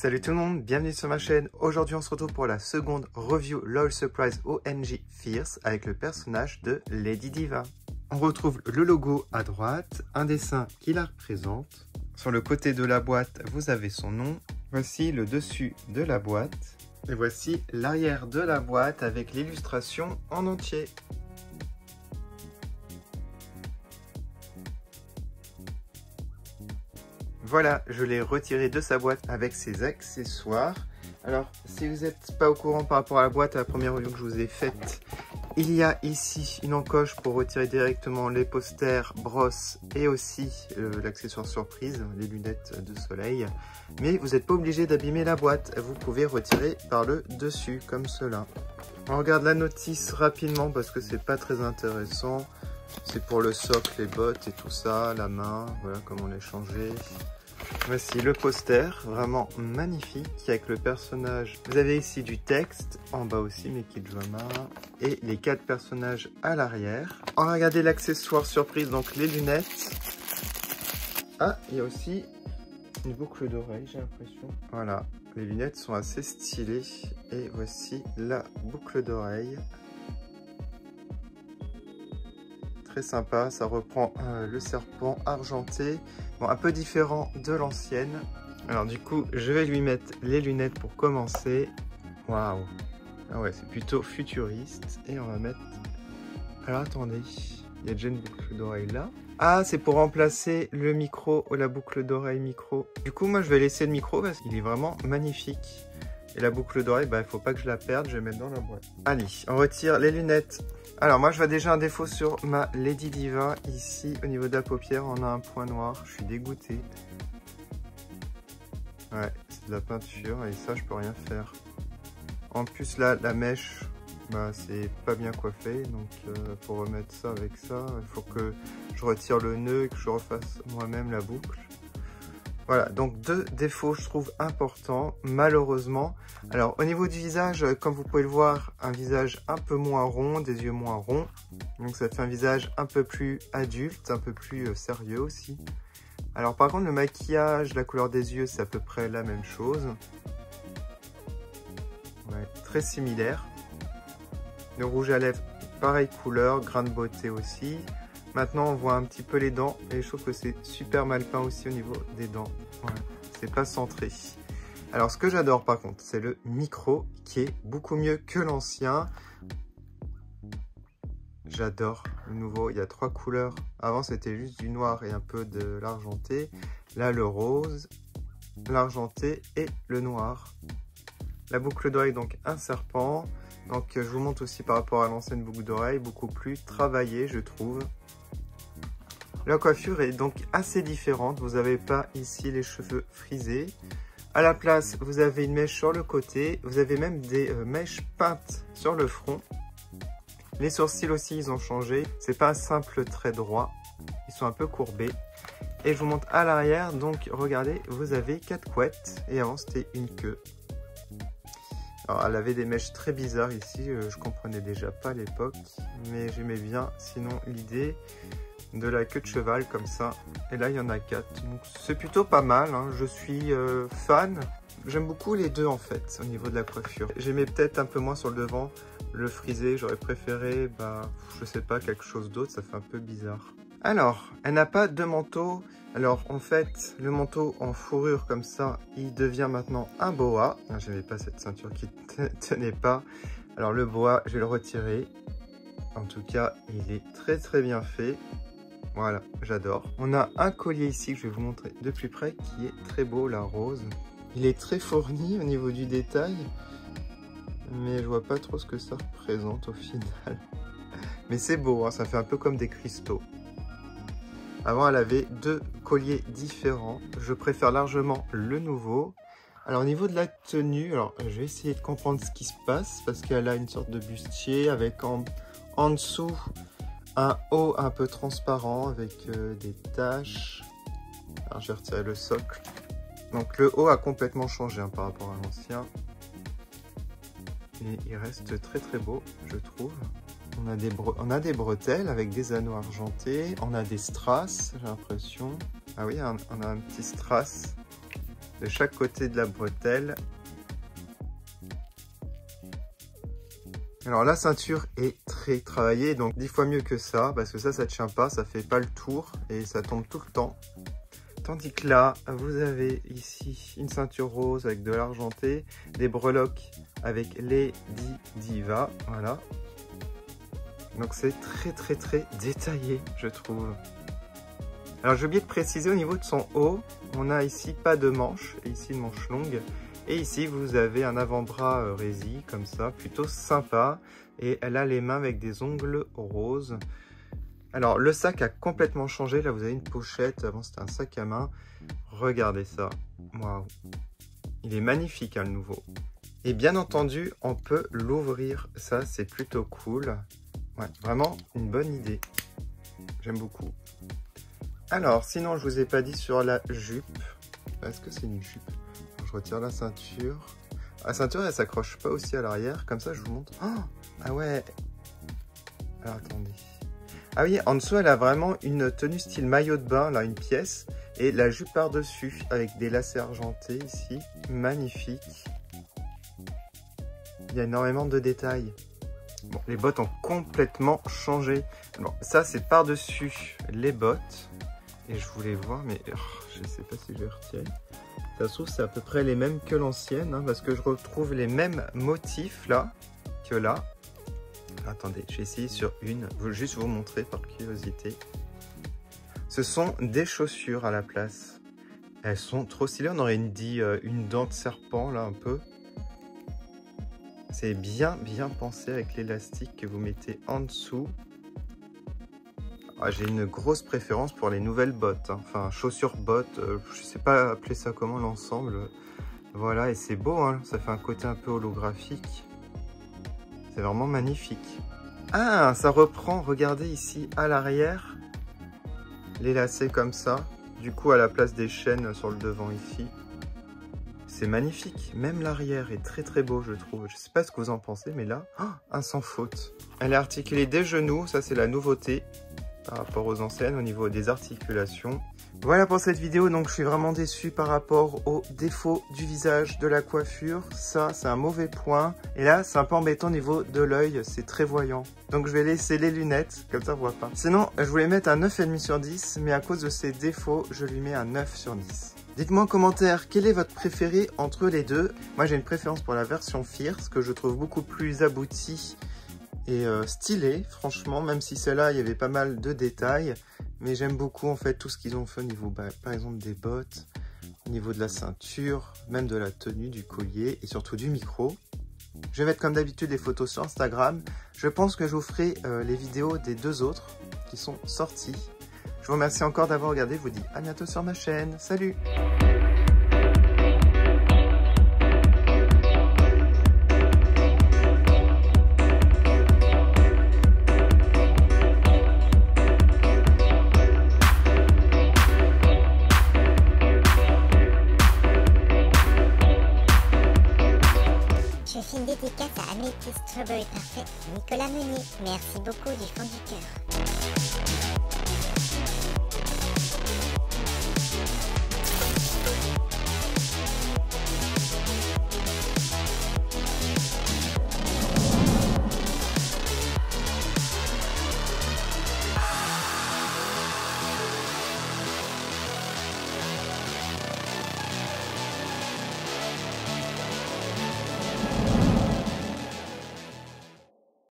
Salut tout le monde, bienvenue sur ma chaîne. Aujourd'hui on se retrouve pour la seconde review LOL Surprise OMG Fierce avec le personnage de Lady Diva. On retrouve le logo à droite, un dessin qui la représente. Sur le côté de la boîte, vous avez son nom. Voici le dessus de la boîte. Et voici l'arrière de la boîte avec l'illustration en entier. Voilà, je l'ai retiré de sa boîte avec ses accessoires. Alors, si vous n'êtes pas au courant par rapport à la boîte, à la première review que je vous ai faite, il y a ici une encoche pour retirer directement les posters, brosses et aussi l'accessoire surprise, les lunettes de soleil. Mais vous n'êtes pas obligé d'abîmer la boîte, vous pouvez retirer par le dessus, comme cela. On regarde la notice rapidement parce que c'est pas très intéressant. C'est pour le socle, les bottes et tout ça, la main, voilà comment les changer. Voici le poster, vraiment magnifique, avec le personnage. Vous avez ici du texte, en bas aussi, Meki Drama, et les 4 personnages à l'arrière. On va regarder l'accessoire surprise, donc les lunettes. Ah, il y a aussi une boucle d'oreille, j'ai l'impression. Voilà, les lunettes sont assez stylées. Et voici la boucle d'oreille. Très sympa, ça reprend le serpent argenté, bon, un peu différent de l'ancienne. Alors du coup, je vais lui mettre les lunettes pour commencer. Waouh, ah ouais, c'est plutôt futuriste. Et on va mettre... Alors attendez, il y a déjà une boucle d'oreille là. Ah, c'est pour remplacer le micro ou la boucle d'oreille micro. Du coup, moi je vais laisser le micro parce qu'il est vraiment magnifique. Et la boucle d'oreille, bah, il faut pas que je la perde, je vais mettre dans la boîte. Allez, on retire les lunettes. Alors moi je vois déjà un défaut sur ma Lady Diva. Ici au niveau de la paupière on a un point noir, je suis dégoûté. Ouais, c'est de la peinture et ça je peux rien faire. En plus là la mèche, bah, c'est pas bien coiffé, donc pour remettre ça avec ça, il faut que je retire le nœud et que je refasse moi-même la boucle. Voilà, donc 2 défauts je trouve importants, malheureusement. Alors au niveau du visage, comme vous pouvez le voir, un visage un peu moins rond, des yeux moins ronds. Donc ça fait un visage un peu plus adulte, un peu plus sérieux aussi. Alors par contre le maquillage, la couleur des yeux, c'est à peu près la même chose. Ouais, très similaire. Le rouge à lèvres, pareille couleur, grain de beauté aussi. Maintenant, on voit un petit peu les dents et je trouve que c'est super mal peint aussi au niveau des dents. Ouais, c'est pas centré. Alors, ce que j'adore par contre, c'est le micro qui est beaucoup mieux que l'ancien. J'adore le nouveau. Il y a 3 couleurs. Avant, c'était juste du noir et un peu de l'argenté. Là, le rose, l'argenté et le noir. La boucle d'oreille, donc un serpent. Donc, je vous montre aussi par rapport à l'ancienne boucle d'oreille, beaucoup plus travaillée, je trouve. La coiffure est donc assez différente, vous n'avez pas ici les cheveux frisés. À la place, vous avez une mèche sur le côté, vous avez même des mèches peintes sur le front. Les sourcils aussi, ils ont changé, c'est pas un simple trait droit, ils sont un peu courbés. Et je vous montre à l'arrière, donc regardez, vous avez 4 couettes, et avant c'était une queue. Alors elle avait des mèches très bizarres ici, je comprenais déjà pas à l'époque, mais j'aimais bien sinon l'idée de la queue de cheval comme ça. Et là il y en a 4, donc c'est plutôt pas mal, hein. Je suis fan. J'aime beaucoup les deux en fait au niveau de la coiffure. J'aimais peut-être un peu moins sur le devant, le frisé, j'aurais préféré, bah, je sais pas, quelque chose d'autre, ça fait un peu bizarre. Alors, elle n'a pas de manteau. Alors en fait, le manteau en fourrure comme ça, il devient maintenant un boa. J'aimais pas cette ceinture qui tenait pas. Alors le boa, je vais le retirer. En tout cas, il est très très bien fait. Voilà, j'adore. On a un collier ici que je vais vous montrer de plus près qui est très beau, la rose. Il est très fourni au niveau du détail, mais je vois pas trop ce que ça représente au final. Mais c'est beau, hein, ça fait un peu comme des cristaux. Avant, elle avait 2 colliers différents. Je préfère largement le nouveau. Alors, au niveau de la tenue, alors, je vais essayer de comprendre ce qui se passe parce qu'elle a une sorte de bustier avec en dessous un haut un peu transparent avec des taches. Alors, je vais retirer le socle. Donc, le haut a complètement changé hein, par rapport à l'ancien. Et il reste très très beau, je trouve. On a des bretelles avec des anneaux argentés. On a des strass, j'ai l'impression. Ah oui, on a un petit strass de chaque côté de la bretelle. Alors la ceinture est très travaillée, donc 10 fois mieux que ça, parce que ça tient pas, ça fait pas le tour et ça tombe tout le temps. Tandis que là, vous avez ici une ceinture rose avec de l'argenté, des breloques avec les Diva, voilà. Donc c'est très détaillé, je trouve. Alors j'ai oublié de préciser au niveau de son haut, on a ici pas de manche, et ici une manche longue. Et ici, vous avez un avant-bras résille, comme ça, plutôt sympa. Et elle a les mains avec des ongles roses. Alors, le sac a complètement changé. Là, vous avez une pochette. Avant, c'était un sac à main. Regardez ça. Waouh. Il est magnifique, hein, le nouveau. Et bien entendu, on peut l'ouvrir. Ça, c'est plutôt cool. Ouais, vraiment une bonne idée. J'aime beaucoup. Alors, sinon, je vous ai pas dit sur la jupe. Est-ce que c'est une jupe ? Je retire la ceinture. La ceinture, elle s'accroche pas aussi à l'arrière. Comme ça, je vous montre. Oh, ah ouais. Alors, attendez. Ah oui, en dessous, elle a vraiment une tenue style maillot de bain, là, une pièce. Et la jupe par-dessus, avec des lacets argentés ici. Magnifique. Il y a énormément de détails. Bon, les bottes ont complètement changé. Bon, ça, c'est par-dessus les bottes. Et je voulais voir, mais je sais pas si je vais retirer. Ça se trouve, c'est à peu près les mêmes que l'ancienne, hein, parce que je retrouve les mêmes motifs là que là. Attendez, je vais essayer sur une. Je veux juste vous montrer par curiosité. Ce sont des chaussures à la place. Elles sont trop stylées. On aurait dit une dent de serpent là un peu. C'est bien pensé avec l'élastique que vous mettez en dessous. Ah, j'ai une grosse préférence pour les nouvelles bottes, hein. Enfin chaussures bottes, je sais pas appeler ça comment l'ensemble. Voilà, et c'est beau, hein. Ça fait un côté un peu holographique. C'est vraiment magnifique. Ah, ça reprend, regardez ici à l'arrière, les lacets comme ça. Du coup à la place des chaînes sur le devant ici. C'est magnifique, même l'arrière est très beau je trouve. Je sais pas ce que vous en pensez, mais là, oh, un sans faute. Elle est articulée des genoux, ça c'est la nouveauté par rapport aux anciennes au niveau des articulations. Voilà pour cette vidéo, donc je suis vraiment déçu par rapport aux défauts du visage, de la coiffure. Ça, c'est un mauvais point. Et là, c'est un peu embêtant au niveau de l'œil, c'est très voyant. Donc je vais laisser les lunettes, comme ça on voit pas. Sinon, je voulais mettre un 9,5 sur 10, mais à cause de ces défauts, je lui mets un 9 sur 10. Dites-moi en commentaire quel est votre préféré entre les deux. Moi j'ai une préférence pour la version Fierce, que je trouve beaucoup plus aboutie et stylé, franchement, même si celle-là, il y avait pas mal de détails. Mais j'aime beaucoup, en fait, tout ce qu'ils ont fait au niveau, par exemple, des bottes, au niveau de la ceinture, même de la tenue, du collier et surtout du micro. Je vais mettre, comme d'habitude, des photos sur Instagram. Je pense que je vous ferai les vidéos des deux autres qui sont sorties. Je vous remercie encore d'avoir regardé. Je vous dis à bientôt sur ma chaîne. Salut! Je fais une dédicace à Améthyste Strawberry Perfect, Nicolas Meunier. Merci beaucoup du fond du cœur.